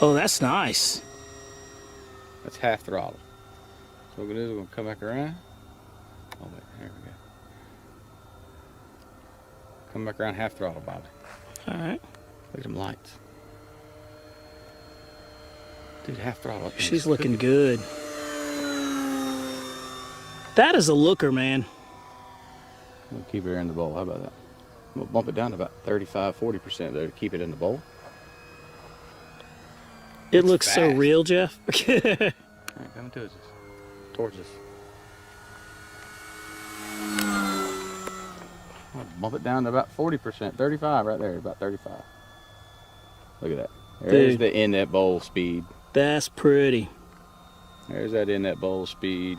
Oh, that's nice. That's half throttle. So what we're gonna do is we're gonna come back around. Oh wait, there we go. Come back around half throttle, Bobby. All right. Look at them lights. Dude, half throttle. She's looking good. That is a looker, man. We'll keep her in the bowl. How about that? We'll bump it down to about 35–40% there to keep it in the bowl. It looks so real, Jeff. All right, come towards us. I'll bump it down to about 40%, 35 right there, about 35. Look at that. There's Dude, the inlet bowl speed. that's pretty. There's that inlet bowl speed.